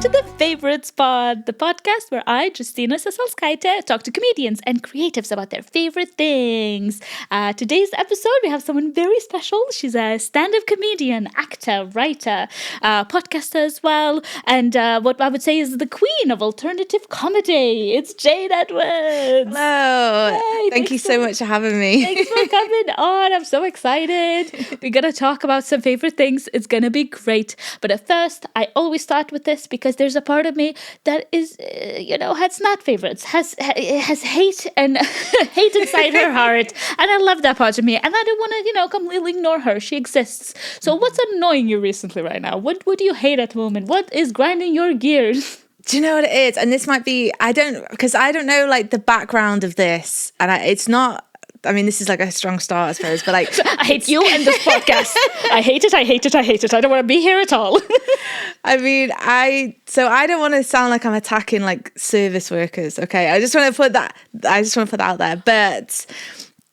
to the Favorite Spot, the podcast where I, Justina Seselskaite, talk to comedians and creatives about their favorite things. Today's episode, we have someone very special. She's a stand-up comedian, actor, writer, podcaster as well, and what I would say is the queen of alternative comedy. It's Jain Edwards. Hello. Hey, Thank you so much for having me. Thanks for coming on. I'm so excited. We're going to talk about some favorite things. It's going to be great. But at first, I always start with this because there's a part of me that is, has not favorites, has hate and hate inside her heart. And I love that part of me. And I don't want to, completely ignore her. She exists. So what's annoying you recently right now? What do you hate at the moment? What is grinding your gears? Do you know what it is? And this might be, I don't know like the background of this. And it's not, this is like a strong start, I suppose, but like... I hate you and this podcast. I hate it. I don't want to be here at all. I don't want to sound like I'm attacking like service workers, okay? I just want to put that out there. But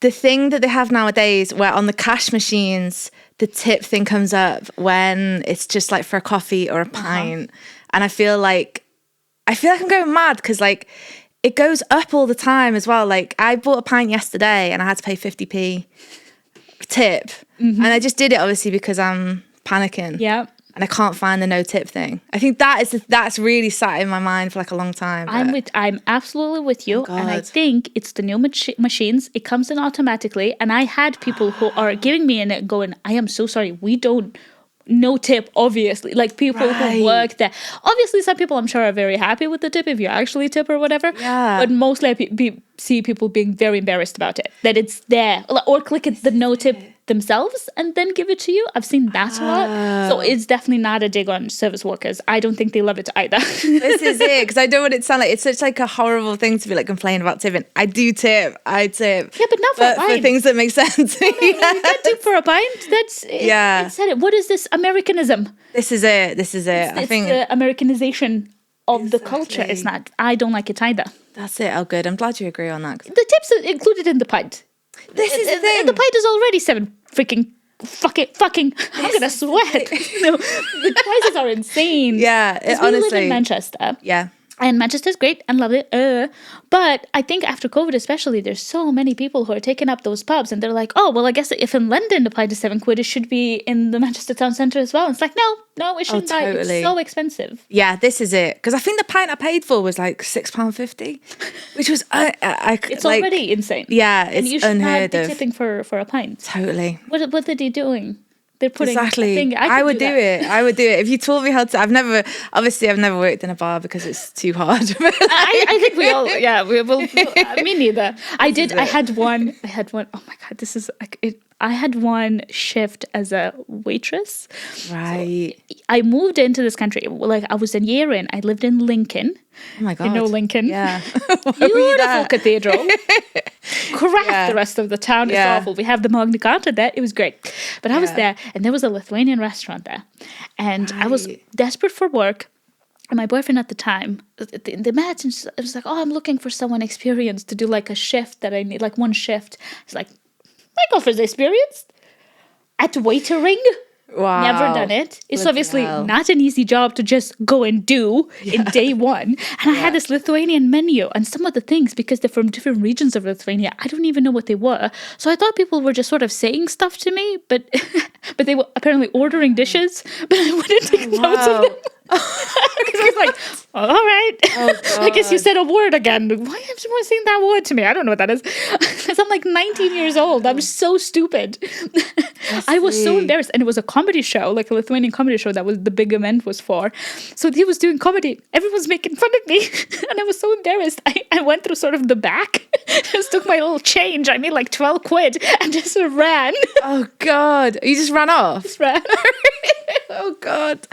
the thing that they have nowadays where on the cash machines, the tip thing comes up when it's just like for a coffee or a pint. And I feel like I'm going mad because like it goes up all the time as well. Like I bought a pint yesterday and I had to pay 50p tip. And I just did it obviously because I'm panicking. Yeah. And I can't find the no tip thing. I think that's really sat in my mind for like a long time. I'm absolutely with you. And I think it's the new machines. It comes in automatically. And I had people who are giving me in it going, I am so sorry. We don't. No tip, obviously. Like people who work there. Obviously, some people I'm sure are very happy with the tip if you actually tip or whatever. Yeah. But mostly I see people being very embarrassed about it. That it's there. Or click it, the no tip themselves and then give it to you. I've seen that a lot. So it's definitely not a dig on service workers. I don't think they love it either. This is it, because I don't want it to sound like it's such like a horrible thing to be like complaining about tipping. I do tip. I tip. Yeah, but not for a pint. For things that make sense. No, you can't tip for a pint. That's it said it. What is this Americanism? This is it. I think the Americanization of the culture is not. I don't like it either. That's it. Oh, good. I'm glad you agree on that. The tips are included in the pint. This is the thing. The pint is already fucking. I'm gonna sweat. No, the prices are insane. Yeah, honestly. We live in Manchester. Yeah. And Manchester's great and lovely. But I think after COVID especially, there's so many people who are taking up those pubs and they're like, oh, well, I guess if in London the pint is £7, it should be in the Manchester town centre as well. And it's like, no, it shouldn't. Totally. It's so expensive. Yeah, this is it. Because I think the pint I paid for was like £6.50, which was... it's like, already insane. Yeah, it's unheard of. And you should not be tipping for a pint. Totally. What are they doing? They're putting exactly. I would do it. I would do it if you taught me how to. I've never worked in a bar because it's too hard. I think we all. Yeah, we will. Me neither. I had one. Oh my god, this is like it. I had one shift as a waitress. Right. So I moved into this country. Like I was a year in. I lived in Lincoln. Oh my god. You know Lincoln? Yeah. Beautiful cathedral. Crap. The rest of the town is awful. We have the Magna Carta there. It was great. But I was there and there was a Lithuanian restaurant there. And I was desperate for work. And my boyfriend at the time, the manager was like, oh, I'm looking for someone experienced to do like a shift that I need, like one shift. He's like, my girlfriend's experienced at waitering. Wow. Never done it. It's obviously not an easy job to just go and do in day one. And I had this Lithuanian menu and some of the things, because they're from different regions of Lithuania, I don't even know what they were. So I thought people were just sort of saying stuff to me, but they were apparently ordering dishes, but I wouldn't take notes of them. Because I was like, all right. I guess you said a word again. Why am I saying that word to me? I don't know what that is. Because I'm like 19 years old. I'm so stupid. I was so embarrassed. And it was a comedy show, like a Lithuanian comedy show that was the big event was for. So he was doing comedy. Everyone's making fun of me. And I was so embarrassed. I went through sort of the back. Just took my little change. I made like 12 quid and just ran. Oh, God. You just ran off? Just ran. Oh, God.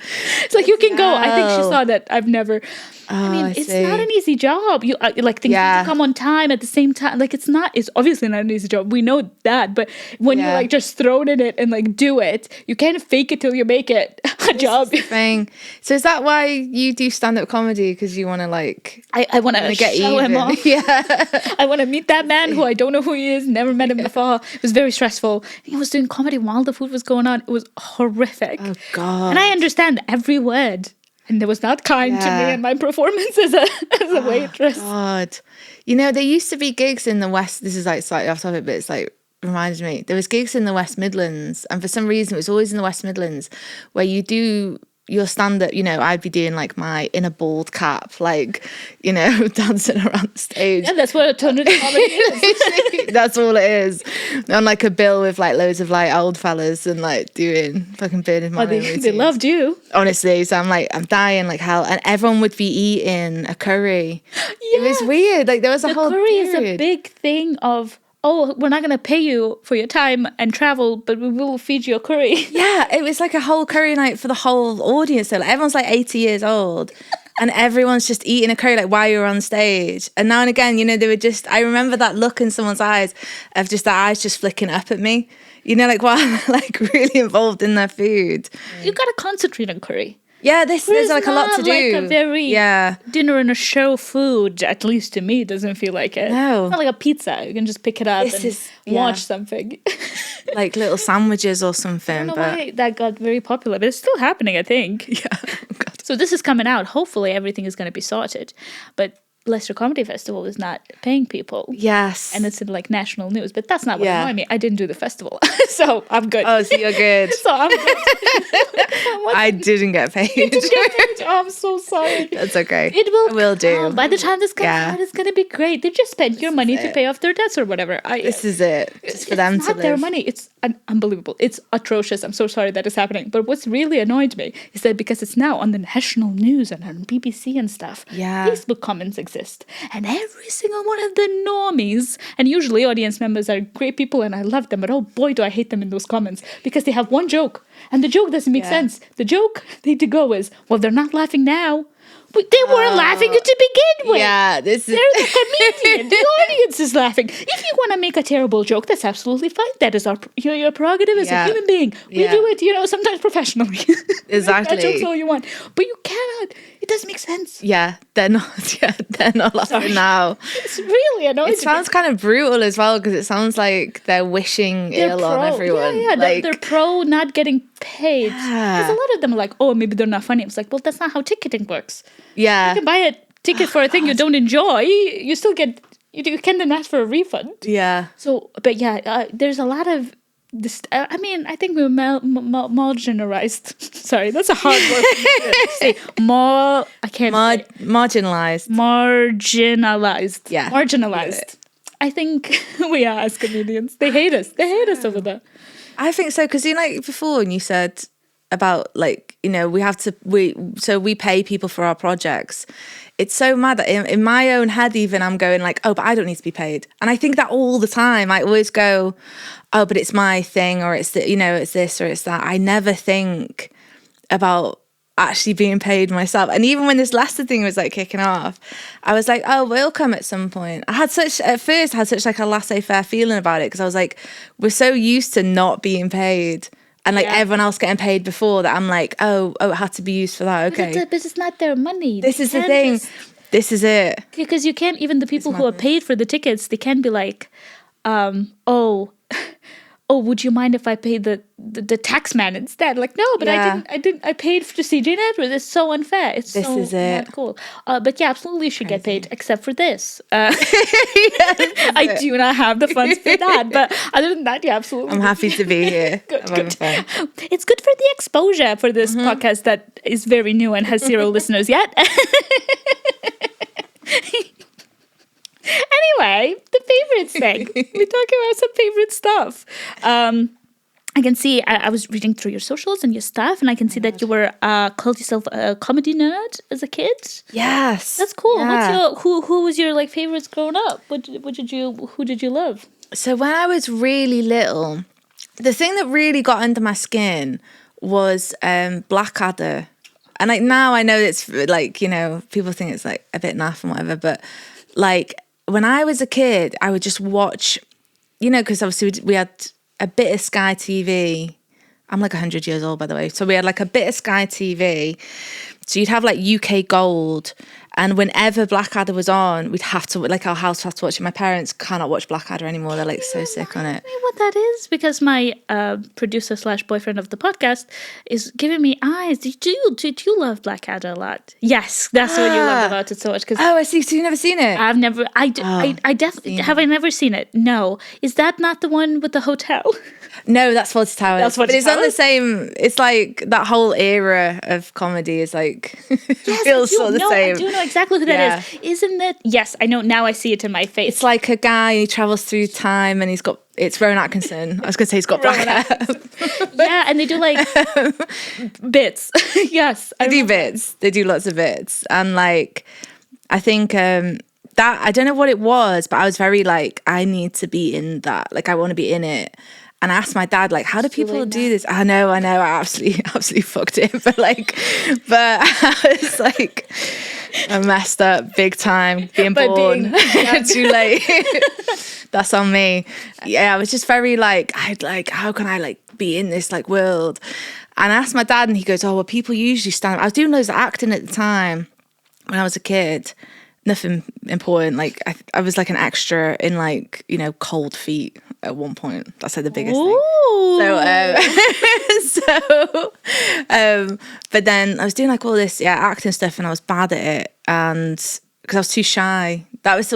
It's like, you can go. I think she saw that I've never... it's not an easy job. You like things need to come on time at the same time. Like it's obviously not an easy job. We know that, but when you're like just thrown in it and like do it, you can't fake it till you make it a job. Thing. So is that why you do stand-up comedy? Because you want to like I want to get show him off. Yeah, I want to meet that man who I don't know who he is. Never met him before. It was very stressful. He was doing comedy while the food was going on. It was horrific. Oh God! And I understand every word. and it was not kind to me and my performance as a waitress. God. You know, there used to be gigs in the West. This is like slightly off topic, but it's like reminds me. There was gigs in the West Midlands, and for some reason it was always in the West Midlands where you do your stand-up, you know, I'd be doing like my in a bald cap, like, you know, dancing around the stage. Yeah, that's what alternative comedy is. That's all it is. On like a bill with like loads of like old fellas and like doing fucking Burning Man. They loved you. Honestly, so I'm dying like hell. And everyone would be eating a curry. It was weird. Like there was a whole curry period. is a big thing of, oh, we're not going to pay you for your time and travel, but we will feed you a curry. Yeah, it was like a whole curry night for the whole audience. So like, everyone's like 80 years old and everyone's just eating a curry like while you're on stage. And now and again, you know, they were just, I remember that look in someone's eyes of just their eyes just flicking up at me. You know, like while like really involved in their food. You got to concentrate on curry. Yeah, there's like a lot to do. Like a very dinner and a show food, at least to me, it doesn't feel like it. No. It's not like a pizza. You can just pick it up watch something. Like little sandwiches or something. I don't know why that got very popular, but it's still happening, I think. Yeah. So this is coming out. Hopefully everything is going to be sorted. But Leicester Comedy Festival is not paying people. Yes. And it's in like national news, but that's not what annoyed me. I didn't do the festival. So I'm good. Oh, so you're good. So I'm good. I didn't get paid. You didn't get paid. Oh, I'm so sorry. That's okay. It will do. By the time this comes out, it's going to be great. They just spent your money to pay off their debts or whatever. This is it. Just for them to live. It's not their money. It's unbelievable. It's atrocious. I'm so sorry that is happening. But what's really annoyed me is that because it's now on the national news and on BBC and stuff, Facebook comments exist. And every single one of the normies, and usually audience members are great people and I love them, but oh boy, do I hate them in those comments because they have one joke and the joke doesn't make sense. The joke they to go is, well, they're not laughing now. But they weren't laughing to begin with. Yeah, they're the comedian. The audience is laughing. If you want to make a terrible joke, that's absolutely fine. That is your prerogative as a human being. We do it, you know, sometimes professionally. Exactly. That joke's all you want, but you cannot. It doesn't make sense. Yeah, they're not. Yeah, they're not laughing now. It's really annoying. It sounds kind of brutal as well because it sounds like they're wishing ill on everyone. Yeah, like, they're pro not getting paid. Because a lot of them are like, oh, maybe they're not funny. It's like, well, that's not how ticketing works. Yeah. You can buy a ticket for a thing you don't enjoy. You still get, you can then ask for a refund. Yeah. So, but there's a lot of this. I mean, I think we're marginalized. Sorry, that's a hard word to say. I can't say. Marginalized. Marginalized. Yeah. Marginalized. I think we are as comedians. They hate us. They hate us over that. I think so because you know, like before, when you said about like, you know, we pay people for our projects. It's so mad that in my own head even I'm going like, oh, but I don't need to be paid. And I think that all the time. I always go, oh, but it's my thing, or it's the, you know, it's this or it's that. I never think about actually being paid myself. And even when this Leicester thing was like kicking off, I was like, oh, we'll come at some point. At first I had such like a laissez-faire feeling about it because I was like, we're so used to not being paid. And like everyone else getting paid before that, I'm like, oh, it had to be used for that. Okay, but it's not their money. This is the thing. This is it. Because you can't, even the people who are paid for the tickets, they can be like, oh, would you mind if I paid the tax man instead? Like, no, but I didn't. I paid to see Jain Edwards. It's so unfair. This is not cool. But yeah, absolutely, you should get paid, except for this. I do not have the funds for that. But other than that, yeah, absolutely. I'm happy to be here. Good. It's good for the exposure for this podcast that is very new and has 0 listeners yet. Anyway, the favorites thing. We talk about some favorite stuff. I can see, I was reading through your socials and your stuff, and I can see that you were called yourself a comedy nerd as a kid. Yes. That's cool. Yeah. What's who was your like favorites growing up? Who did you love? So when I was really little, the thing that really got under my skin was Blackadder. And like now I know it's like, you know, people think it's like a bit naff and whatever, but like when I was a kid, I would just watch, you know, because obviously we had a bit of Sky TV. I'm like 100 years old, by the way. So we had like a bit of Sky TV. So you'd have like UK Gold And whenever Blackadder was on, we'd have to, like, our house would have to watch it. My parents cannot watch Blackadder anymore. They're like so sick on it. What that is? Because my producer / boyfriend of the podcast is giving me eyes. Did you love Blackadder a lot? Yes, that's what you loved about it so much. I see. So you've never seen it? I've never. I definitely have. I never seen it. No, is that not the one with the hotel? No, that's Fawlty Towers. That's Fawlty but it's Towers? on the same. It's like that whole era of comedy is like feels sort of the same. I do know exactly who that is. Isn't it? Yes, I know. Now I see it in my face. It's like a guy who travels through time, and it's Rowan Atkinson. I was going to say he's got black hair. Yeah, and they do like bits. Yes, they do bits. They do lots of bits, and like I think that I don't know what it was, but I was very like, I need to be in that. Like I want to be in it. And I asked my dad, like, how do people do this? I know, I absolutely fucked it. But I was like, I messed up big time being born too late. That's on me. Yeah, I was just very like, how can I like be in this like world? And I asked my dad, and he goes, oh, well, people usually stand. I was doing loads of acting at the time when I was a kid. Nothing important. Like I was like an extra in like, Cold Feet at one point. That's like the biggest thing. But then I was doing like all this acting stuff, and I was bad at it, and because I was too shy. That's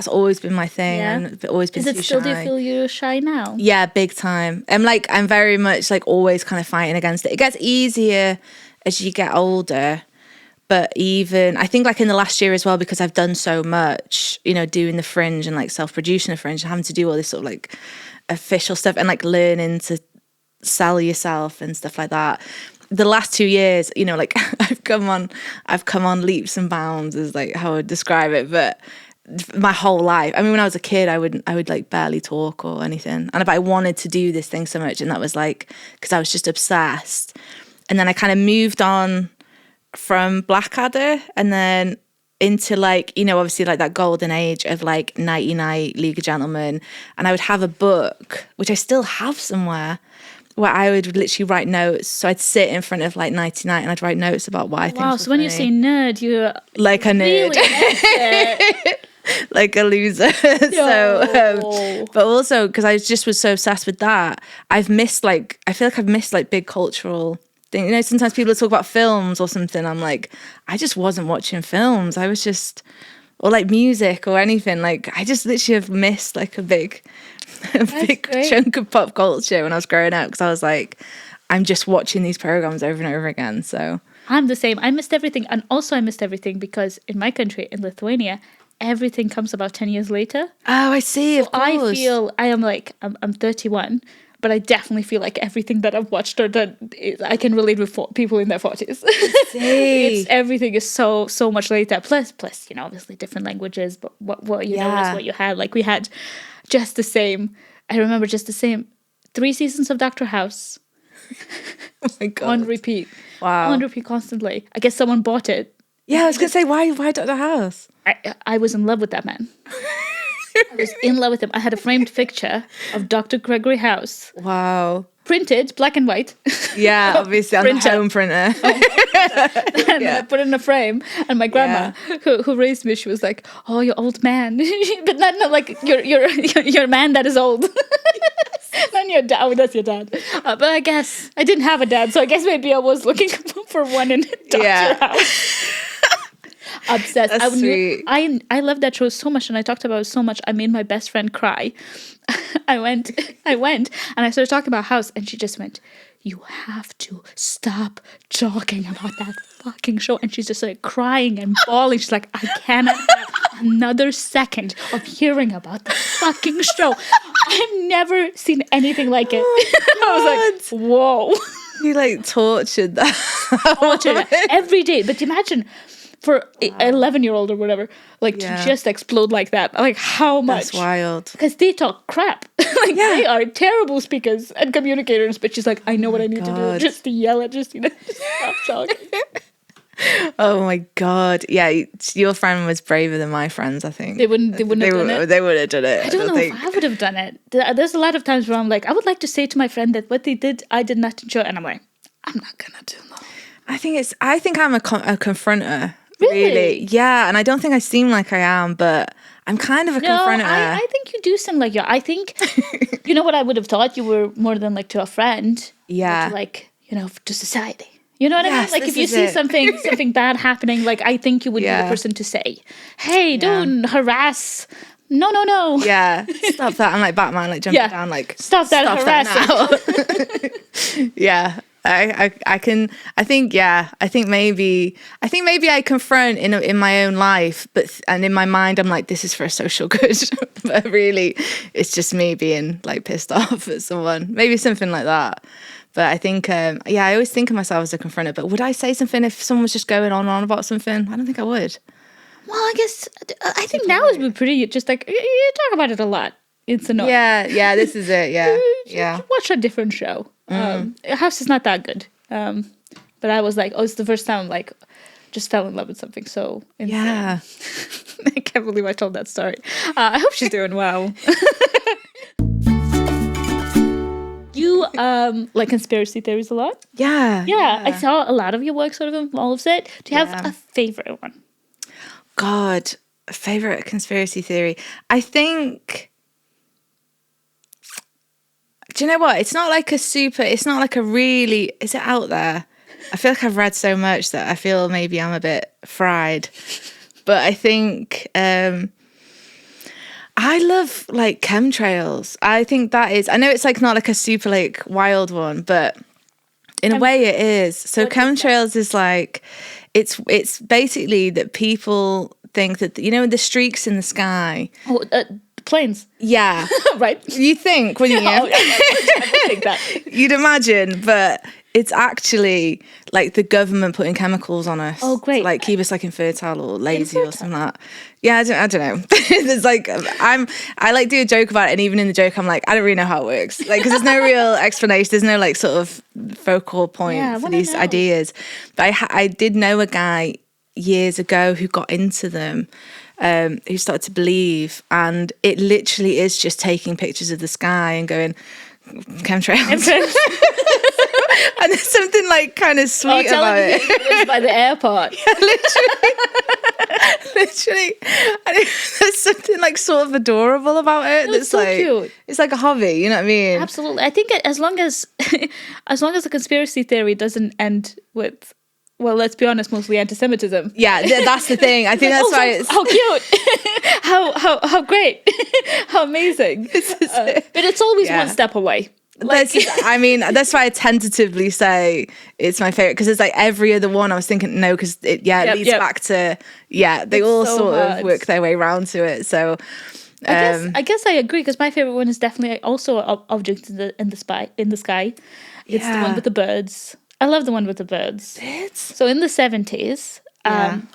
always been my thing. Yeah. And always been too shy. Do you feel you're shy now? Yeah, big time. I'm very much like always kind of fighting against it. It gets easier as you get older. But even, I think like in the last year as well, because I've done so much, doing the Fringe and like self-producing the Fringe and having to do all this sort of like official stuff and like learning to sell yourself and stuff like that. The last 2 years, like I've come on leaps and bounds is like how I would describe it. But my whole life, I mean, when I was a kid, I would like barely talk or anything. And I wanted to do this thing so much. And that was like, because I was just obsessed. And then I kind of moved on from Blackadder and then into like, obviously like that golden age of like Nighty Night, League of Gentlemen. And I would have a book, which I still have somewhere, where I would literally write notes. So I'd sit in front of like Nighty Night and I'd write notes about why I think. Wow, so when you say nerd, you're like a nerd. Really like a loser. So but also because I just was so obsessed with that, I feel like I've missed like big cultural thing. Sometimes people talk about films or something. I'm like, I just wasn't watching films. I was just, or like music or anything. Like, I just literally have missed like a big chunk of pop culture when I was growing up, because I was like, I'm just watching these programs over and over again. So I'm the same. I missed everything. And also I missed everything because in my country, in Lithuania, everything comes about 10 years later. Oh, I see. Of course. I feel, I'm 31. But I definitely feel like everything that I've watched or done, I can relate with people in their 40s. Everything is so much later. Plus, obviously different languages, but what you know is what you had. Like we had just the same. I remember just the same 3 seasons of Dr. House. Oh my God. On repeat. Wow. On repeat constantly. I guess someone bought it. Yeah, I was going to say, why Dr. House? I was in love with that man. I was in love with him. I had a framed picture of Dr. Gregory House. Wow. Printed, black and white. Yeah, obviously on the home printer. And I put it in a frame. And my grandma, who raised me, she was like, "Oh, you're old man," but not like you're a man that is old. Not your dad. Oh, that's your dad. But I guess I didn't have a dad, so I guess maybe I was looking for one in Dr. House. Obsessed. That's sweet. I love that show so much, and I talked about it so much. I made my best friend cry. I went, and I started talking about House, and she just went, "You have to stop talking about that fucking show." And she's just like crying and bawling. She's like, "I cannot have another second of hearing about that fucking show. I've never seen anything like it." I was like, "Whoa." You like tortured that. Tortured every day. But imagine, for an 11-year-old or whatever, to just explode like that. Like, how much? That's wild. Because they talk crap. They are terrible speakers and communicators, but she's like, I know what I need to do just to yell at Justina. Just stop talking. Oh my God. Yeah, your friend was braver than my friends, I think. They wouldn't have done it. They would have done it. I don't know if I would have done it. There's a lot of times where I'm like, I would like to say to my friend that what they did, I did not enjoy. And I'm like, I'm not going to do that. I think I'm a confronter. Really? Yeah, and I don't think I seem like I am, but I'm kind of a confronter. I think you do seem like you. I think, you know what I would have thought? You were more than like to a friend. Yeah. Or to like, to society. You know what I mean? Yes, Like if you see something bad happening, like I think you would be the person to say, hey, don't harass. No. Yeah, stop that. I'm like Batman, like jumping down, like stop that harassing. Yeah. I think maybe I confront in my own life, and in my mind I'm like, this is for a social good, but really it's just me being like pissed off at someone, maybe something like that. But I think I always think of myself as a confronter, but would I say something if someone was just going on about something? I don't think I would. Well, I guess I think now it's been pretty just like you talk about it a lot. It's annoying. Yeah, this is it. Yeah. Watch a different show. House is not that good. But I was like, it's the first time like just fell in love with something so insane. Yeah. I can't believe I told that story. I hope she's doing well. You like conspiracy theories a lot? Yeah. I saw a lot of your work sort of involves it. Do you have a favorite one? God, a favorite conspiracy theory. I think, do you know what? It's not like a really, is it out there? I feel like I've read so much that I feel maybe I'm a bit fried. But I think I love like chemtrails. I think that is, I know it's like not like a super like wild one, but in a way it is. So chemtrails is like, it's basically that people think that, the streaks in the sky. Oh, planes. Yeah. Right. You think, wouldn't you? I think that. You'd imagine, but it's actually like the government putting chemicals on us. Oh, great. To, like keep us like infertile or lazy or something like that. Yeah, I don't know. There's like, I like do a joke about it, and even in the joke, I'm like, I don't really know how it works. Like, because there's no real explanation. There's no like sort of focal point for these ideas. But I did know a guy years ago who got into them. Who started to believe, and it literally is just taking pictures of the sky and going chemtrails. And there's something like kind of sweet about it. He by the airport. Yeah, literally. And there's something like sort of adorable about it. It's so like, cute. It's like a hobby, you know what I mean? Absolutely. I think as long as the conspiracy theory doesn't end with, well, let's be honest, mostly anti-Semitism. Yeah, that's the thing. I think that's why it's... How cute. how great. How amazing. But it's always one step away. Like, that's why I tentatively say it's my favorite, because it's like every other one I was thinking no, because it leads back to they all so sort of work their way around to it. So I guess I agree, because my favorite one is definitely also objects in the sky. It's the one with the birds. I love the one with the birds. So in the 70s,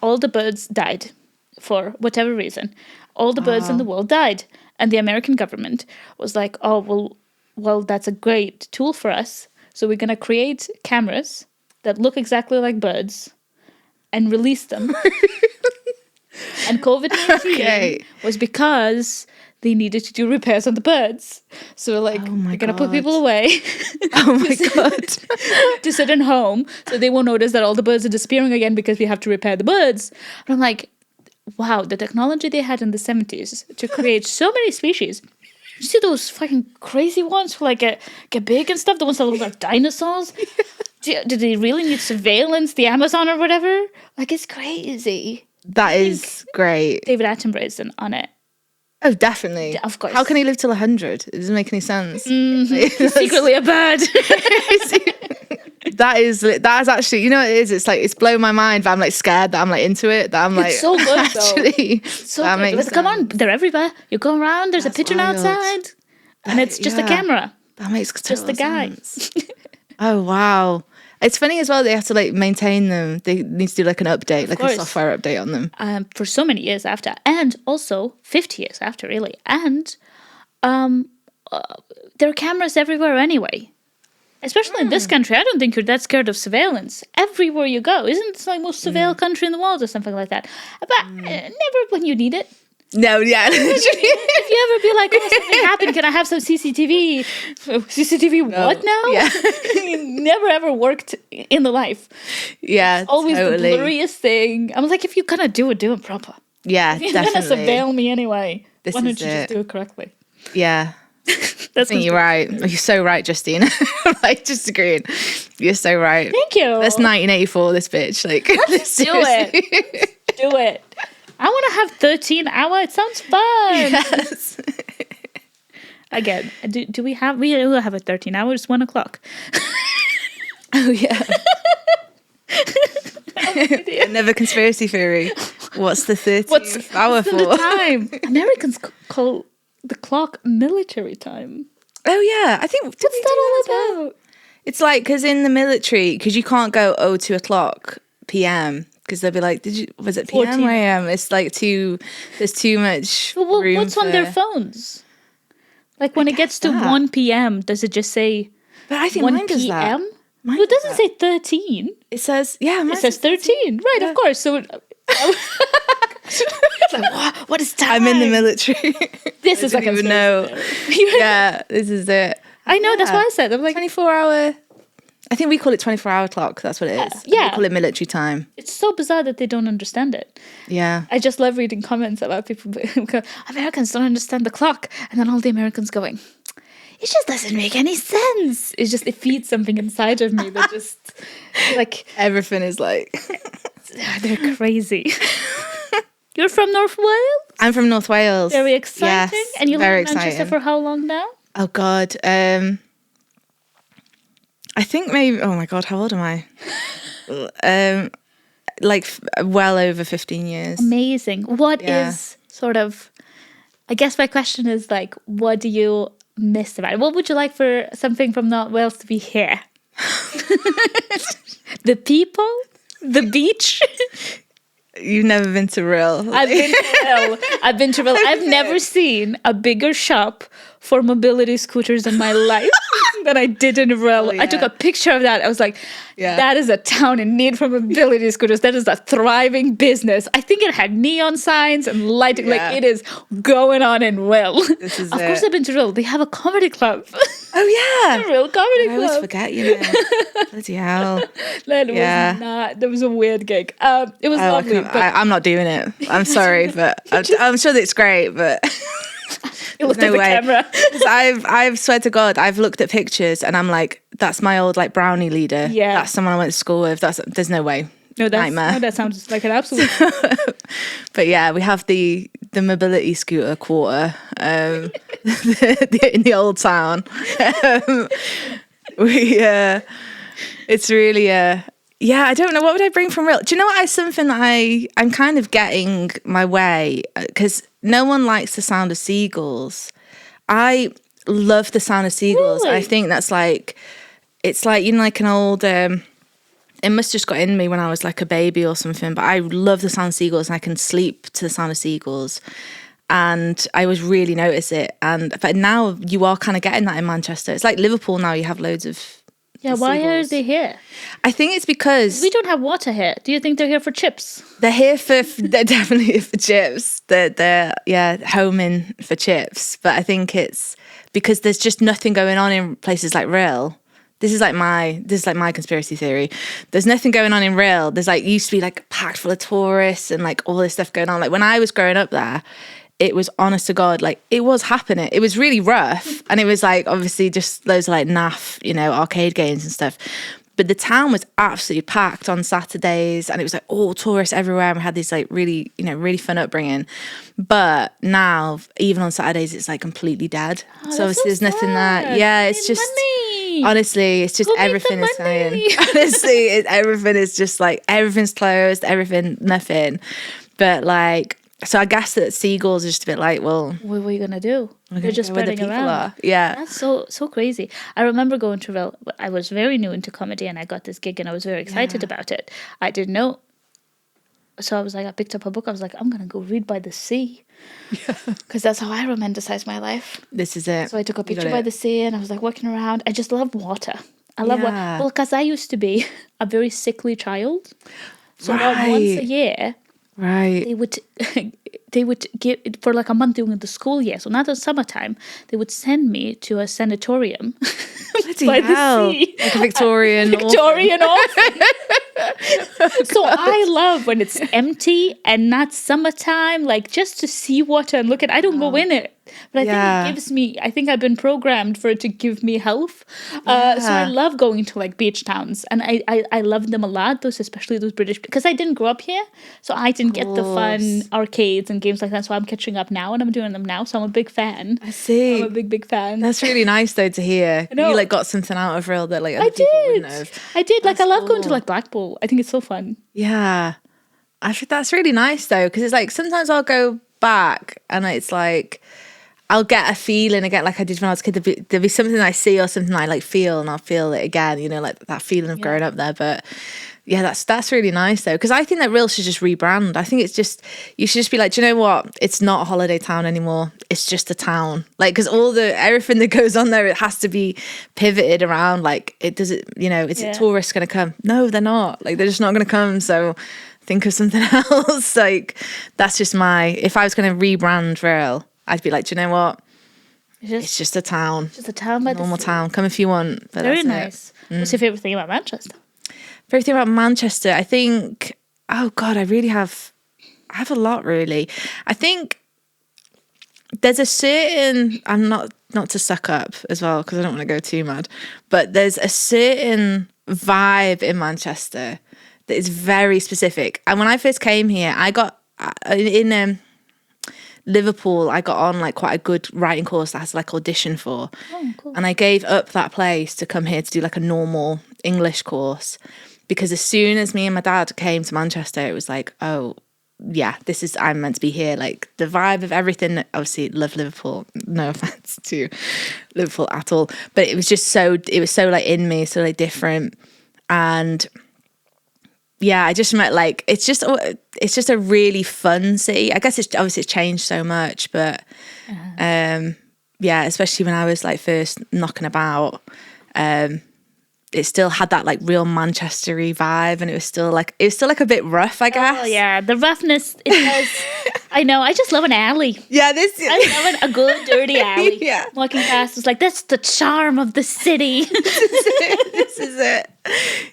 all the birds died for whatever reason. All the birds in the world died, and the American government was like, well, that's a great tool for us. So we're going to create cameras that look exactly like birds and release them. And COVID-19 was because they needed to do repairs on the birds. So we're like, we're going to put people away. Oh my God. To sit in home so they won't notice that all the birds are disappearing again because we have to repair the birds. And I'm like, wow, the technology they had in the 70s to create so many species. You see those fucking crazy ones who like get big and stuff? The ones that look like dinosaurs? Did they really need surveillance? The Amazon or whatever? Like, it's crazy. That is great. David Attenborough's on it. Oh, definitely. Of course. How can he live till 100? It doesn't make any sense. Mm-hmm. He's secretly a bird. That is actually, you know what it is? It's like, it's blown my mind, but I'm like scared that I'm like into it. That I'm like, it's so good actually, though. So good. But come on, they're everywhere. You go around, there's a pigeon outside, and it's just a camera. That makes just the guy. Oh, wow. It's funny as well, they have to like maintain them. They need to do like an update, like a software update on them. For so many years after, and also 50 years after, really. And there are cameras everywhere anyway. Especially in this country, I don't think you're that scared of surveillance. Everywhere you go, isn't it like most surveilled country in the world or something like that? But never when you need it. No, yeah. If you ever be like, oh, something happened, can I have some CCTV? CCTV what now? Yeah. Never ever worked in the life. Yeah, It's always totally. the blurriest thing. I'm like, if you're gonna do it proper. Yeah, If you're definitely. gonna surveil me anyway, This why don't is you just it. do it correctly? Yeah. That's I think you're right. You're so right, Justina. Like, just agreeing. You're so right. Thank you. That's 1984, this bitch. Like, Let's do it. Do it. I want to have 13 hour. It sounds fun. Yes. Again, do we have? We will have a 13 hours. 1 o'clock. Oh, yeah. Another conspiracy theory. What's the 13th hour what's for? the time? Americans call the clock military time. Oh, yeah. I think. What's that all about? It's like, because in the military, because you can't go 2 o'clock p.m. because they'll be like, was it p.m. 14. or a.m.? It's like there's too much room What's on their phones? Like when it gets to 1 p.m., does it just say But I think 1 mine does that. p.m.? Mine Well, it does doesn't that. say 13. It says, yeah, mine It says 13. Right, Yeah. of course. So it's like, what is time? I'm in the military. This is I like didn't even know. Yeah, this is it. I know, that's why I said. I'm like, 24-hour. I think we call it 24-hour clock. That's what it is. Yeah. We call it military time. it's so bizarre that they don't understand it. Yeah. I just love reading comments about people who go, Americans don't understand the clock. And then all the Americans going, it just doesn't make any sense. It's just, it feeds something inside of me that just, like, Everything is like. they're crazy. You're from North Wales? I'm from North Wales. Very exciting. Yes, And you live very in Manchester exciting. for how long now? Oh, God. I think maybe, oh my God, how old am I? Well over 15 years. Amazing. What Yeah. is sort of, I guess my question is like, what do you miss about it? What would you like for something from North Wales to be here? The people? The beach? You've never been to Rill. I've been to Rill. I've never seen a bigger shop for mobility scooters in my life than I did in Rill. I took yeah. a picture of that. I was like, Yeah. that is a town in need for mobility scooters. That is a thriving business. I think it had neon signs and lighting. Yeah. Like, it is going on in Rill. This is Of course, it. I've been to Rill. They have a comedy club. Oh, yeah. Rill Comedy I always Club. forget, you know. Bloody hell. That Yeah. was not, that was a weird gig. It was lovely. But I'm not doing it. I'm sorry, but I'm sure that it's great, but you looked no at the way. camera. 'Cause I've swear to God, I've looked at pictures and I'm like, that's my old like brownie leader. Yeah. That's someone I went to school with. There's no way. Nightmare. No, that sounds like an absolute But yeah, we have the mobility scooter quarter in the old town. It's really yeah, I don't know, what would I bring from Real? Do you know what? Something that I'm kind of getting my way, because no one likes the sound of seagulls. I love the sound of seagulls. Really? I think that's like, it's like, you know, like an old it must just got in me when I was like a baby or something, but I love the sound of seagulls and I can sleep to the sound of seagulls. And I always really notice it. But now you are kind of getting that in Manchester. It's like Liverpool now, you have loads of why are seagulls. they here? I think it's because We don't have water here. Do you think they're here for chips? they're definitely here for chips. They're homing for chips. But I think it's because there's just nothing going on in places like Rill. This is like my conspiracy theory. There's nothing going on in Rill. There's like used to be like packed full of tourists and like all this stuff going on. Like when I was growing up there, it was honest to God, like it was happening. It was really rough. And it was like obviously just loads of like naff, you know, arcade games and stuff. But the town was absolutely packed on Saturdays and it was like all tourists everywhere. And we had this like really, you know, really fun upbringing. But now, even on Saturdays, it's like completely dead. So obviously there's nothing there. Yeah, it's just, honestly, it's just Go make everything the is saying. money. Honestly, everything is just like, everything's closed, nothing. But like, so I guess that seagulls are just a bit like, well, What were you gonna do? They're just where the spreading people around. are. Yeah. That's so crazy. I remember going to Rill. I was very new into comedy, and I got this gig, and I was very excited about it. I didn't know, so I was like, I picked up a book. I was like, I'm gonna go read by the sea, because that's how I romanticize my life. This is it. So I took a You picture got by it. the sea, and I was like walking around. I just love water. I love water. Yeah. Well, because I used to be a very sickly child, so about once a Right. year Right. they would they would give for like a month during the school year. So not the summertime, they would send me to a sanatorium by the sea. Like a Victorian orphan. So I love when it's empty and not summertime, like just to see water and look at. I don't go in it, but I think it gives me. I think I've been programmed for it to give me health. So I love going to like beach towns, and I love them a lot. Those, especially those British, because I didn't grow up here, so I didn't get the fun arcades and games like that. So I'm catching up now, and I'm doing them now. So I'm a big fan. I see. I'm a big fan. That's really nice though to hear. You like got something out of real that like other people wouldn't have. I did. Like I love going to like Blackpool. I think it's so fun. Yeah, I think that's really nice though, because it's like sometimes I'll go back and it's like I'll get a feeling again like I did when I was a kid. There'll be something I see or something I like feel, and I'll feel it again. You know, like that feeling of growing up there. But yeah, that's really nice though, because I think that Real should just rebrand. I think it's just, you should just be like, do you know what? It's not a holiday town anymore. It's just a town. Like, because everything that goes on there, it has to be pivoted around. Like, is tourists going to come? No, they're not. Like, they're just not going to come. So think of something else. Like, that's just if I was going to rebrand Real, I'd be like, do you know what? It's just a town. Just a town by the sea. Normal town. Come if you want. But very nice. What's your favourite thing about Manchester? Favorite thing about Manchester, I think, oh God, I have a lot really. I think there's a certain, I'm not to suck up as well, because I don't want to go too mad, but there's a certain vibe in Manchester that is very specific. And when I first came here, I got, in Liverpool, I got on like quite a good writing course that I had to like audition for. Oh, cool. And I gave up that place to come here to do like a normal English course. Because as soon as me and my dad came to Manchester, it was like, oh, yeah, I'm meant to be here. Like the vibe of everything, obviously love Liverpool, no offense to Liverpool at all. But it was so like in me, so like different. And yeah, I just met like, it's just a really fun city. I guess it's changed so much, but yeah, especially when I was like first knocking about, it still had that like real Manchester-y vibe, and it was still like a bit rough, I guess. Oh yeah, the roughness. It has. I know. I just love an alley. Yeah, I love a good dirty alley. Yeah, walking past was like, that's the charm of the city. This is it.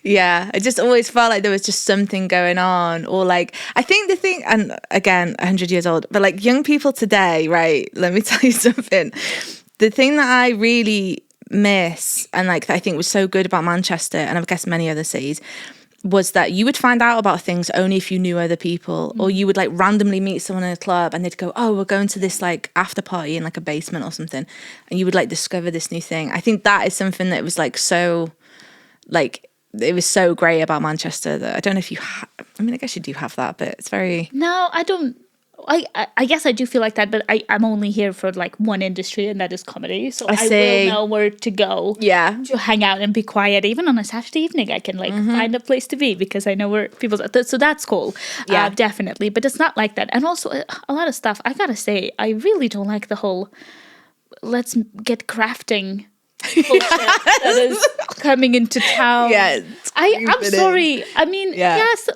Yeah, I just always felt like there was just something going on, or like I think the thing, and again, 100 years old, but like young people today, right? Let me tell you something. The thing that I really miss, and like I think was so good about Manchester, and I guess many other cities, was that you would find out about things only if you knew other people, or you would like randomly meet someone in a club and they'd go, oh, we're going to this like after party in like a basement or something, and you would like discover this new thing. I think that is something that was like so, like it was so great about Manchester that I don't know if you I mean, I guess you do have that, but it's very... No, I don't. I guess I do feel like that, but I'm only here for like one industry, and that is comedy. So I will know where to go. Yeah. To hang out and be quiet. Even on a Saturday evening, I can like find a place to be because I know where people's. So that's cool. Yeah, definitely. But it's not like that. And also a lot of stuff. I gotta say, I really don't like the whole let's get crafting bullshit that is coming into town. Yeah, I'm sorry. I mean, yes,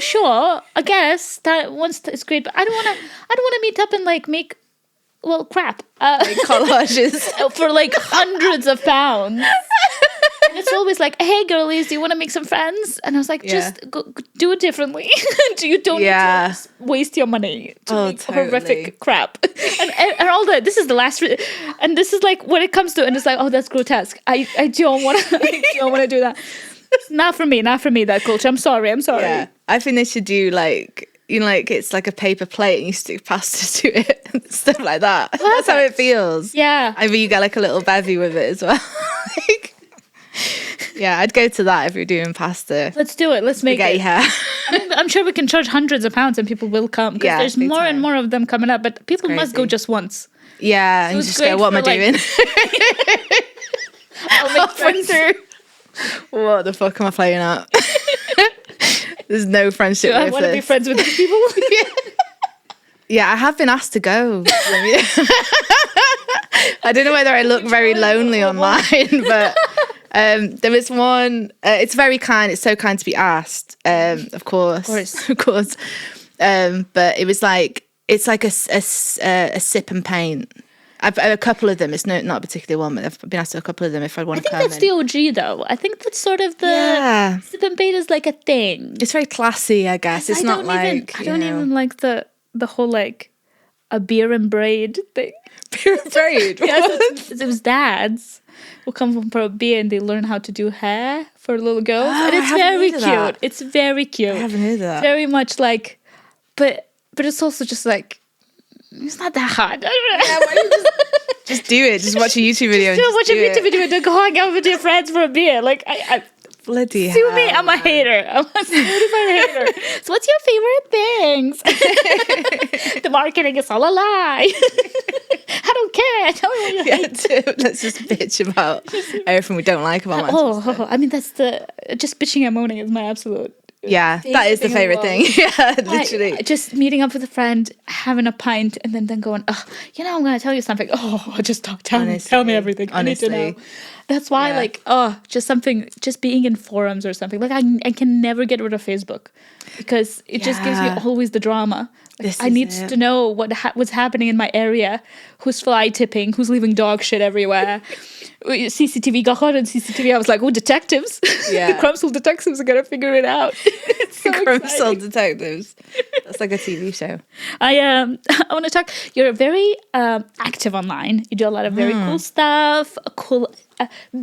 sure. I guess that once it's great, but I don't want to meet up and like make crap like collages for like hundreds of pounds. And it's always like, hey girlies, do you want to make some friends? And I was like, just go, do it differently. You don't need to waste your money to make horrific crap. And all that. This is the last, and this is like when it comes to, and it's like, oh, that's grotesque. I don't want to. I don't want to do that. Not for me. That culture. I'm sorry. Yeah. I think they should do like, you know, like it's like a paper plate and you stick pasta to it and stuff like that. Perfect. That's how it feels. Yeah. I mean, you get like a little bevy with it as well. Like, yeah, I'd go to that if you're doing pasta. Let's do it. Let's make it. Hair. I'm sure we can charge hundreds of pounds and people will come because there's more and more of them coming up. But people must go just once. Yeah, so and just go, what am I doing? I'll make friends. What the fuck am I playing at? There's no friendship. I want to be friends with these people. Yeah, I have been asked to go. I don't know whether I look very lonely online, but there was one. It's very kind. It's so kind to be asked. Of course. But it was like it's like a sip and paint. A couple of them. It's not a particular one, but I've been asked a couple of them if I'd want to come in. I think that's the OG though. I think that's sort of the sip and paint is like a thing. It's very classy, I guess. It's not like I don't even like the whole like a beer and braid thing. Beer and braid? Yes, it was dads who come for a beer and they learn how to do hair for little girls. And it's very cute. It's very cute. I haven't heard that. Very much like, but it's also just like, it's not that hard. I don't know. Yeah, why don't you just do it. Just watch a YouTube video. Watch a YouTube video and then go hang out with your friends for a beer. Like, I bloody sue me, I'm a hater. I'm a certified hater. So what's your favorite things? The marketing is all a lie. I don't care. Tell me what you hate. Let's just bitch about everything we don't like about myself. I mean, that's just bitching and moaning is my absolute. Yeah, that is the favorite thing. Yeah, literally. Just meeting up with a friend, having a pint, and then going, oh, I'm going to tell you something. Oh, just tell me everything. Honestly. I need to know. That's why, just being in forums or something. Like, I can never get rid of Facebook because it just gives me always the drama. Like, I need to know what's happening in my area, who's fly tipping, who's leaving dog shit everywhere. CCTV got caught on CCTV. I was like, oh, detectives. Yeah. The Crumsell detectives are going to figure it out. It's so Crumsell detectives. That's like a TV show. I want to talk. You're very active online. You do a lot of very cool stuff, cool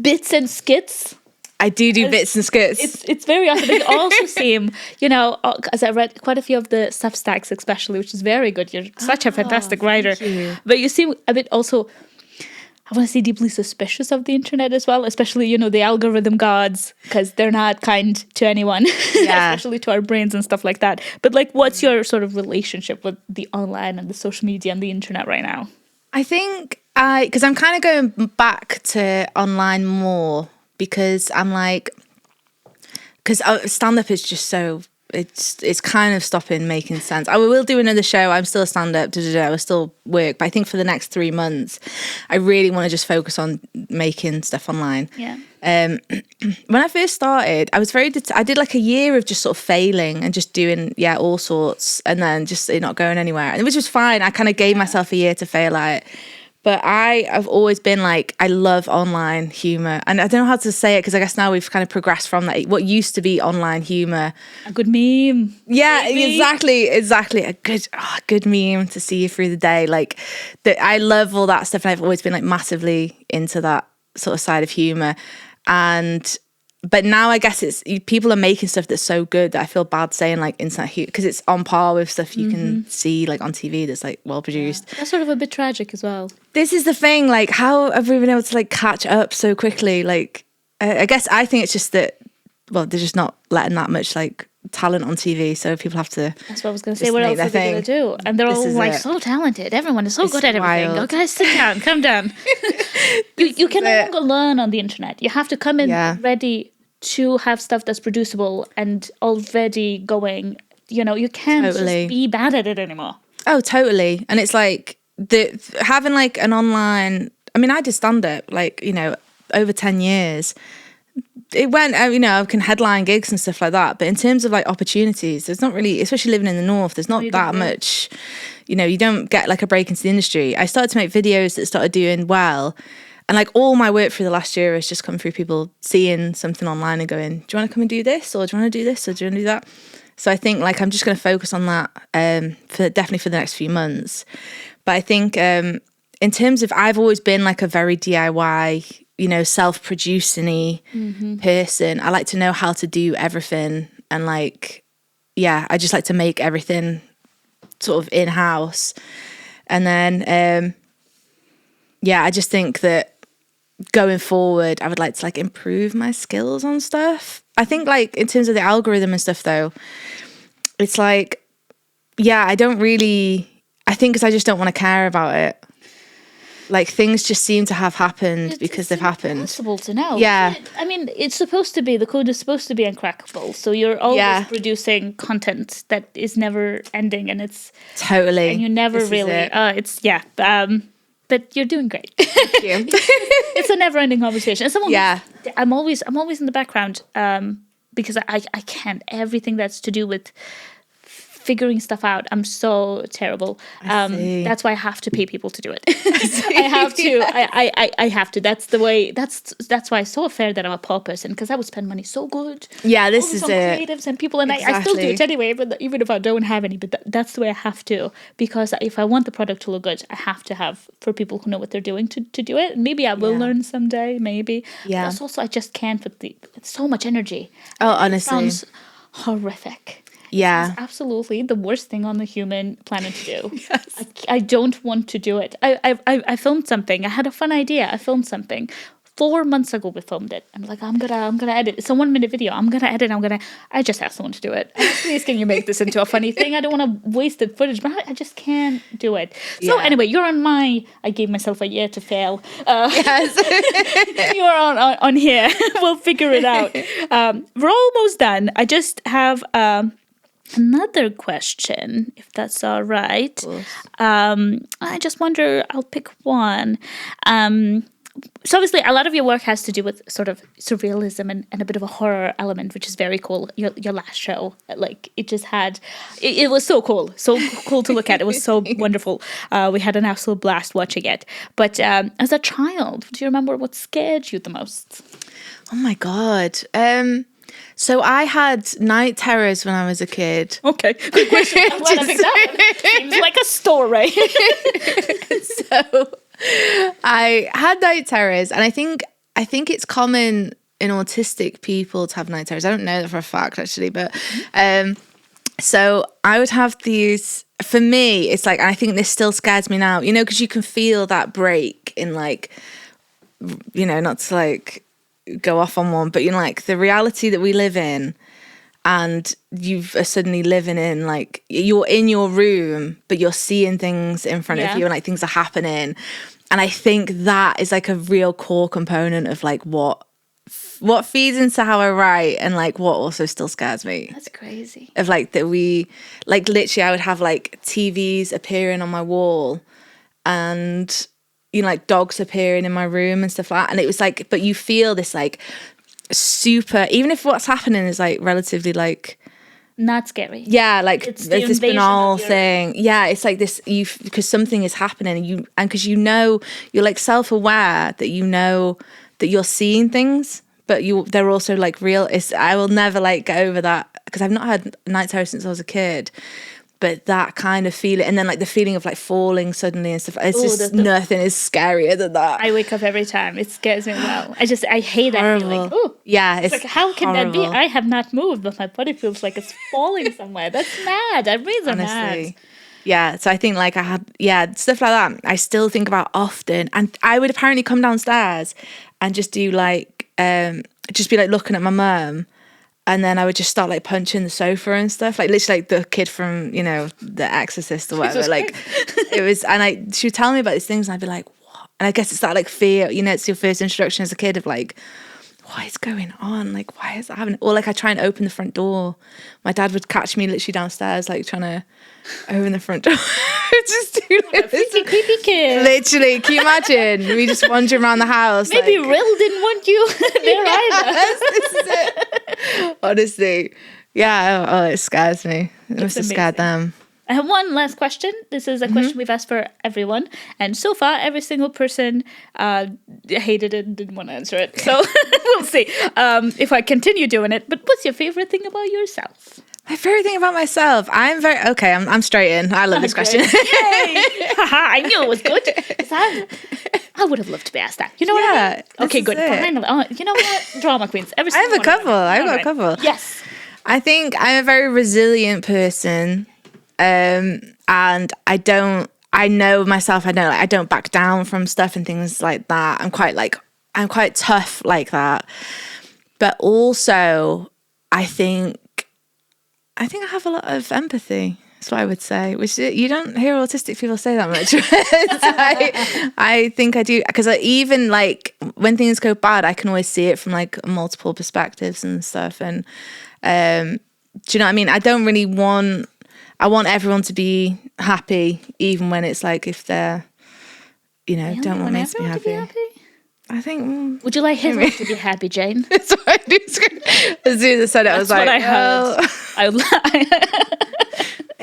bits and skits. I do bits and skits. It's very awesome. They also seem, as I read quite a few of the Substacks especially, which is very good. You're such a fantastic writer. But you seem a bit also, I want to say deeply suspicious of the internet as well, especially, the algorithm gods, because they're not kind to anyone, especially to our brains and stuff like that. But like, what's your sort of relationship with the online and the social media and the internet right now? I think because I'm kind of going back to online more because I'm like, because stand-up is just so, it's kind of stopping making sense. I will do another show. I'm still a stand-up, I will still work. But I think for the next 3 months, I really want to just focus on making stuff online. Yeah. When I first started, I was I did like a year of just sort of failing and just doing, all sorts. And then just not going anywhere. And which was fine. I kind of gave myself a year to fail at it. But I've always been like, I love online humour. And I don't know how to say it because I guess now we've kind of progressed from that. What used to be online humour. A good meme. Yeah, exactly. A good meme to see you through the day. Like, I love all that stuff. And I've always been like massively into that sort of side of humour. But now I guess people are making stuff that's so good that I feel bad saying like internet humor because it's on par with stuff you can see like on TV that's like well produced. Yeah. That's sort of a bit tragic as well. This is the thing, like how have we been able to like catch up so quickly? Like I guess I think it's just that they're just not letting that much like talent on TV, so people have to. That's what I was going to say. What else are they going to do? And they're all like so talented. Everyone is so good at everything. Wild. Oh, guys, sit down, calm down. you can no longer learn on the internet. You have to come in ready to have stuff that's producible and already going. You can't just be bad at it anymore. Oh, totally. And it's like having like an online. I mean, I did stand up like over 10 years. It went, I can headline gigs and stuff like that. But in terms of like opportunities, there's not really, especially living in the North, there's not that much, you don't get like a break into the industry. I started to make videos that started doing well. And like all my work through the last year has just come through people seeing something online and going, do you want to come and do this? Or do you want to do this? Or do you want to do that? So I think like I'm just going to focus on that definitely for the next few months. But I think in terms of, I've always been like a very DIY, self-producing-y person. I like to know how to do everything. And like, I just like to make everything sort of in-house. And then, I just think that going forward, I would like to like improve my skills on stuff. I think like in terms of the algorithm and stuff though, it's like, I think because I just don't want to care about it. Like things just seem to have happened because they've happened. It's impossible to know. Yeah. I mean, it's supposed to be, the code is supposed to be uncrackable. So you're always producing content that is never ending and it's... Totally. And you never but you're doing great. Thank you. It's a never-ending conversation. I'm always in the background because I can't. Everything that's to do with figuring stuff out. I'm so terrible. That's why I have to pay people to do it. I have to. I have to. That's the way. That's why it's so fair that I'm a poor person, because I would spend money so good. Yeah, this is on it. Creatives and people, and I still do it anyway, but even if I don't have any. But that's the way I have to, because if I want the product to look good, I have to have for people who know what they're doing to do it. Maybe I will learn someday. Maybe. Yeah. But also, I just can't with it's so much energy. Oh, honestly, it sounds horrific. Yeah. It's absolutely the worst thing on the human planet to do. Yes. I don't want to do it. I filmed something. I had a fun idea. I filmed something. 4 months ago we filmed it. I'm like, I'm gonna edit. It's a 1 minute video. I'm gonna edit. I just asked someone to do it. Please, can you make this into a funny thing? I don't want to waste the footage, but I just can't do it. So anyway, you're on I gave myself a year to fail. Yes. You're on here. We'll figure it out. We're almost done. I just have another question, if that's all right. I just wonder, I'll pick one. So obviously a lot of your work has to do with sort of surrealism and a bit of a horror element, which is very cool. Your last show, like it just had, it was so cool to look at. It was so wonderful. We had an absolute blast watching it. But as a child, do you remember what scared you the most? Oh my God. So I had night terrors when I was a kid. Okay, good question. I'm glad I picked that one. Seems like a story. So I had night terrors, and I think it's common in autistic people to have night terrors. I don't know that for a fact, actually, but so I would have these. For me, it's like, I think this still scares me now, because you can feel that break in, like, not to like go off on one, but like the reality that we live in, and you are suddenly living in, like, you're in your room but you're seeing things in front of you, and like things are happening. And I think that is like a real core component of like what feeds into how I write, and like what also still scares me. That's crazy. Of like that we, like, literally I would have like TVs appearing on my wall, and like dogs appearing in my room and stuff like that. And it was like, but you feel this like super, even if what's happening is like relatively like not scary. Yeah, like it's this banal thing. Yeah, it's like this, because something is happening, and because you're like self-aware that that you're seeing things, but they're also like real. I will never like get over that, because I've not had night terror since I was a kid. But that kind of feeling, and then like the feeling of like falling suddenly and stuff, it's just nothing is scarier than that. I wake up every time. It scares me well. I hate that feeling. Ooh. Yeah, it's like, how can that be? I have not moved, but my body feels like it's falling somewhere. That's mad. I'm really mad. Yeah, so I think like I had, stuff like that I still think about often. And I would apparently come downstairs and just do like, just be like looking at my mum. And then I would just start like punching the sofa and stuff, like literally like the kid from, The Exorcist or whatever. Like it was, and she would tell me about these things, and I'd be like, what? And I guess it's that like fear, it's your first introduction as a kid of like, what is going on? Like, why is that happening? Or like I try and open the front door. My dad would catch me literally downstairs, like trying to open the front door. Just do this. Creepy kid. Literally, can you imagine? We just wandering around the house. Maybe Rill didn't want you there either. This is it. Honestly. Yeah, it scares me. It must have scared them. I have one last question. This is a question we've asked for everyone. And so far, every single person hated it and didn't want to answer it. So we'll see if I continue doing it. But what's your favorite thing about yourself? My favorite thing about myself? I'm straight in. I love this question. Yay! I knew it was good. I would have loved to be asked that. You know what I mean? Okay, good. Finally. Oh, you know what? Drama queens. I've got a couple. Yes. I think I'm a very resilient person. And I know myself, I don't back down from stuff and things like that. I'm quite tough like that. But also I think I have a lot of empathy. That's what I would say, which you don't hear autistic people say that much. I think I do, because even like when things go bad, I can always see it from like multiple perspectives and stuff. And do you know what I mean? I want everyone to be happy, even when it's like if they're, don't want me to be happy. I think. Would you like Hitler to be happy, Jane? That's what I do. As soon as I said it, I was like, what I heard.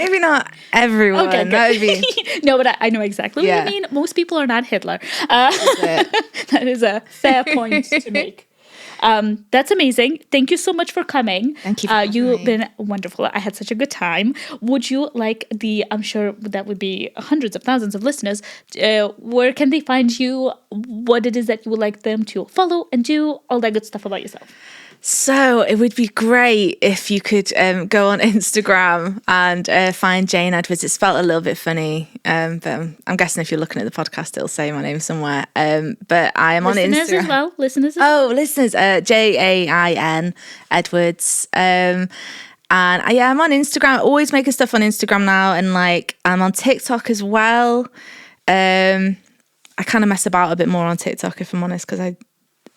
Maybe not everyone. Okay, that would be... No, but I know exactly what you mean. Most people are not Hitler. That is a fair point to make. That's amazing. Thank you so much for coming. Thank you for having You've me. been wonderful. I had such a good time. Would you like I'm sure that would be hundreds of thousands of listeners, where can they find you? What it is that you would like them to follow and do, all that good stuff about yourself. So it would be great if you could go on Instagram and find Jain Edwards. It's spelled a little bit funny, but I'm guessing if you're looking at the podcast, it'll say my name somewhere. But I am on Instagram. As well. Listeners. Listeners. Jain Edwards. And I'm on Instagram. Always making stuff on Instagram now, and like I'm on TikTok as well. I kind of mess about a bit more on TikTok, if I'm honest, because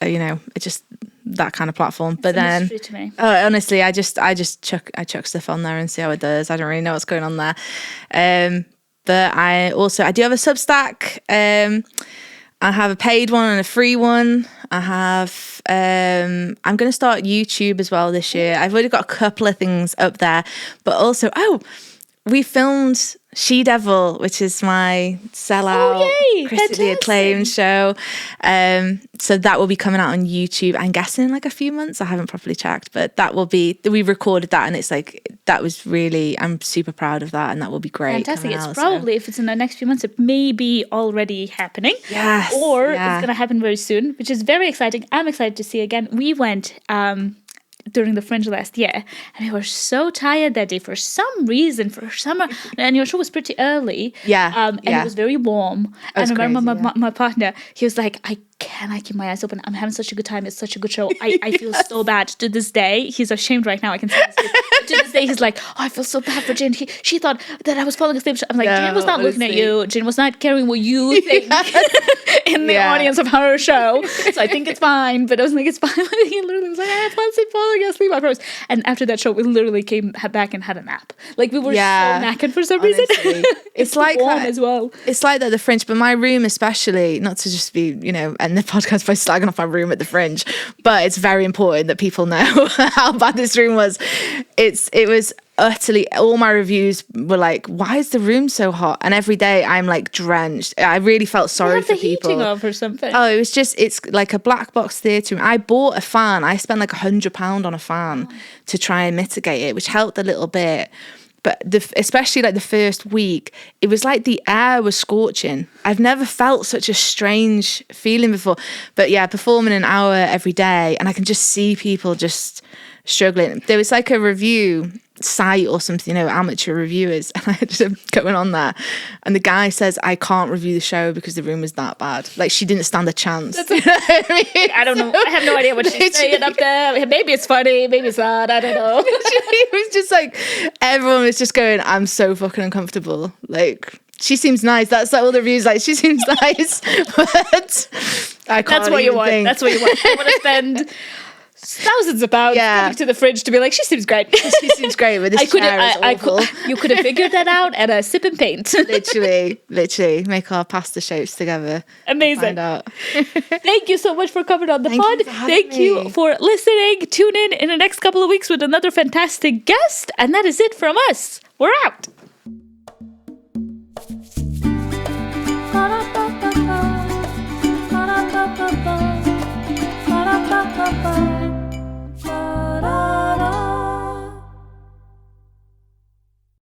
it just that kind of platform. But then, to me. Honestly, I just chuck stuff on there and see how it does. I don't really know what's going on there. But I do have a Substack. I have a paid one and a free one. I have. I'm going to start YouTube as well this year. I've already got a couple of things up there, but also we filmed She Devil, which is my sellout, critically acclaimed show. So that will be coming out on YouTube, I'm guessing in like a few months. I haven't properly checked, but we recorded that, and it's like, that was really, I'm super proud of that, and that will be great. Fantastic. It's probably, if it's in the next few months, it may be already happening. Yes. Or it's going to happen very soon, which is very exciting. I'm excited to see again. We went during the Fringe last year, and we were so tired that day for some reason, and your show was pretty early. And it was very warm. And I remember my partner, he was like, I cannot keep my eyes open. I'm having such a good time. It's such a good show. I feel so bad. To this day, he's ashamed right now. I can see this. To this day, he's like, I feel so bad for Jane. She thought that I was falling asleep. I'm like, Jane was not looking at you. Jane was not caring what you think in the audience of her show. So I think it's fine. But I was like, it's fine. He literally was like, I wasn't falling asleep, I promise. And after that show, we literally came back and had a nap. Like, we were so knackered for some reason. It's like warm that as well. It's like that at the Fringe, but my room especially, not to just be, end the podcast by slagging off my room at the Fringe, but it's very important that people know how bad this room was. It was utterly, all my reviews were like, why is the room so hot? And every day I'm like drenched. I really felt sorry for people. Heating off or something. Oh, it was just, it's like a black box theatre room. I bought a fan. I spent like £100 on a fan to try and mitigate it, which helped a little bit. But especially like the first week, it was like the air was scorching. I've never felt such a strange feeling before. But yeah, performing an hour every day, and I can just see people just struggling. There was like a review site or something, amateur reviewers, and I just going on there, and the guy says, I can't review the show because the room was that bad. Like, she didn't stand a chance. You know what I mean? I don't know. I have no idea what she's saying up there. Maybe it's funny, maybe it's not. I don't know. It was just like, everyone was just going, I'm so fucking uncomfortable. Like, she seems nice. That's like all the reviews, like, she seems nice, but I can't. That's what you want. That's what you want. I want to spend thousands of pounds coming to the Fringe to be like, she seems great. She seems great, but this chair is awful. You could have figured that out at a sip and paint. literally make our pasta shapes together. Amazing. Thank you so much for coming on the pod. Thank you for listening. Tune in the next couple of weeks with another fantastic guest. And that is it from us. We're out.